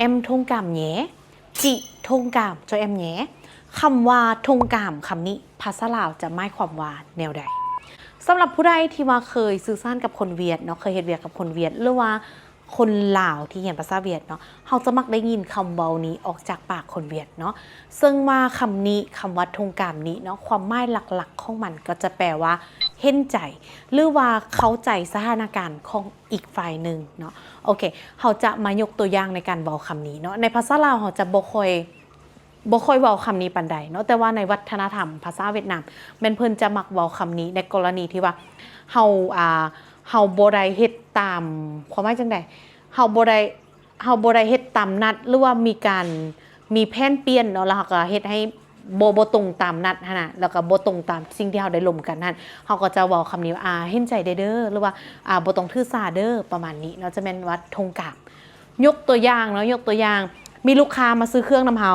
em ทงกามแหนจิทงกามจอแอมแหนคำว่าทงกามคำนี้ภาษาลาวจะหมายความว่าแนวใดสำหรับผู้ใดที่ว่าเคยสื่อสารกับคนเวียดเนาะเคยเฮ็ดเวียดกับคนเวียดหรือว่าคนลาวที่เรียนภาษาเวียดเนาะเขาจะมักได้ยินคำเบานี้ออกจากปากคนเวียดเนาะซึ่งว่าคำนี้คำว่าทงกามนี้เนาะความหมายหลักๆของมันก็จะแปลว่าเห็นใจหรือว่าเข้าใจสถานการณ์ของอีกฝ่ายหนึ่งเนาะโอเคเขาจะมายกตัวอย่างในการเบาคำนี้เนาะในภาษาลาวเขาจะบ่ค่อยเว้าคำนี้ปานใดเนาะแต่ว่าในวัฒนธรรมภาษาเวียดนามแม่นเพิ่นจะมักเว้าคำนี้ในกรณีที่ว่าเฮาบ่ได้เฮ็ดตามความหมายจังได๋เฮาบ่ได้เฮ็ดตามนัดหรือว่ามีแผนเปลี่ยนเนาะแล้วเฮาก็เฮ็ดให้บ่ตรงตามนัดหั่นน่ะแล้วก็บ่ตรงตามสิ่งที่เฮาได้ร่วมกันนั่นเฮาก็จะเว้าคำนี้ว่าเห็นใจเด้อหรือว่าบ่ต้องถือสาเด้อประมาณนี้เนาะจะแม่นว่าทงกามยกตัวอย่างเนาะยกตัวอย่างมีลูกค้ามาซื้อเครื่องนำเฮา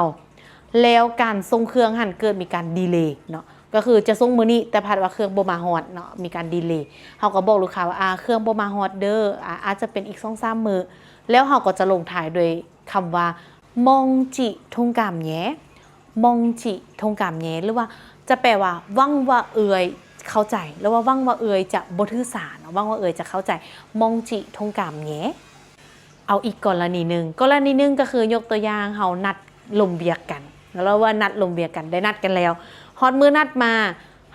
แล้วการส่งเครื่องหันเกิดมีการดีเลย์เนาะก็คือจะส่งมื้อนี้แต่พัดว่าเครื่องบ่มาฮอดเนาะมีการดีเลย์เฮาก็บอกลูกค้าว่าเครื่องบ่มาฮอดเด้ออาจจะเป็นอีก 2-3 มื้อแล้วเฮาก็จะลงท้ายด้วยคำว่ามองจิทงกามแหนมองจิทงกามแหนหรือว่าจะแปลว่าหวังว่าเอ่ยเข้าใจหรือว่าหวังว่าเอ่ยจะบ่ถือสาเนาะหวังว่าเอ่ยจะเข้าใจมองจิทงกามแหนเอาอีกกรณีนึงก็คือยกตัวอย่างเฮานัดลมเบียกกันแล้วว่านัดลมเบียกันได้นัดกันแล้วฮอดมื้อนัดมา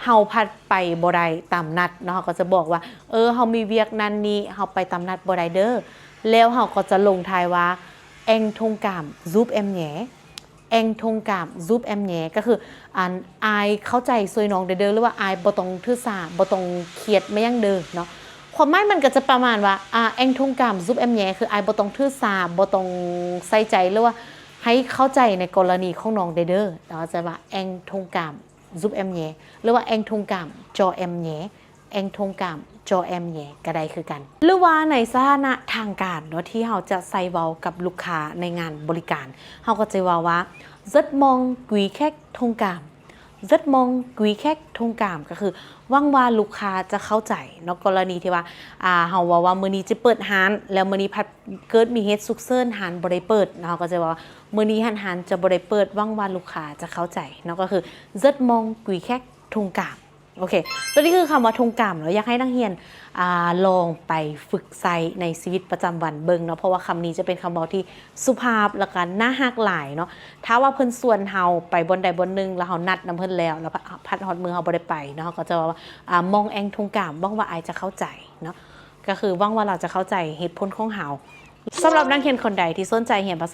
เฮาพัดไปบ่ได้ตามนัดเนาะก็จะบอกว่าเฮามีเวียกนั้นนี้เฮาไปตามนัดบ่ได้เด้อแล้วเฮาก็จะลงท้ายว่าเอ็งทงกามซูปเอ็มแหนเอ็งทงกามซูปเอ็มแหนก็คืออายเข้าใจซวยน้องเด้อหรือว่าอายบ่ต้องถือสาบ่ต้องเครียดมายังเด้อเนาะความหมายมันก็จะประมาณว่าเอ็งทงกามซูปเอ็มแหนคืออายบ่ต้องถือสาบ่ต้องใส่ใจหรือว่าให้เข้าใจในกรณีของน้องเด้อเราจะว่าเอ็งทงกามซุปเอ็มแหนหรือว่าเอ็งทงกามจอเอ็มแหนเอ็งทงกามจอเอ็มแหนก็ได้คือกันหรือว่าในสถานะทางการเนาะที่เราจะใส่เว้ากับลูกค้าในงานบริการเราก็จะว่าrất mong quý khách thông cảm rất mong quý khách thông cảm ก็คือหวังว่าลูกค้าจะเข้าใจเนาะกรณีที่ว่าเฮาว่ามื้อนี้จะเปิดร้านแล้วมื้อนี้พัดเกิดมีเหตุฉุกเฉินร้านบ่ได้เปิดเนาะก็จะว่ามื้อนี้ร้านจะบ่ได้เปิดหวังว่าลูกค้าจะเข้าใจเนาะก็คือ rất mong quý khách thông cảm โอเคตัวนี้คือคำว่าทงกามเนาะอยากให้นักเรียนลองไปฝึกใช้ในชีวิตประจำวันเบิ่งเนาะเพราะว่าคำนี้จะเป็นคำเว้าที่สุภาพและก็น่าฮักหลายเนาะถ้าว่าเพิ่นส่วนเฮาไปบนใดบนหนึ่งแล้วเฮานัดนำเพิ่นแล้วพัดฮอดมือเฮาบ่ได้ไปเนาะเขาก็จะว่ามองแองทงกามหวังว่าอายจะเข้าใจเนาะก็คือหวังว่าเราจะเข้าใจเหตุผลของเฮาสำหรับนักเรียนคนใดที่สนใจเรียนภาษา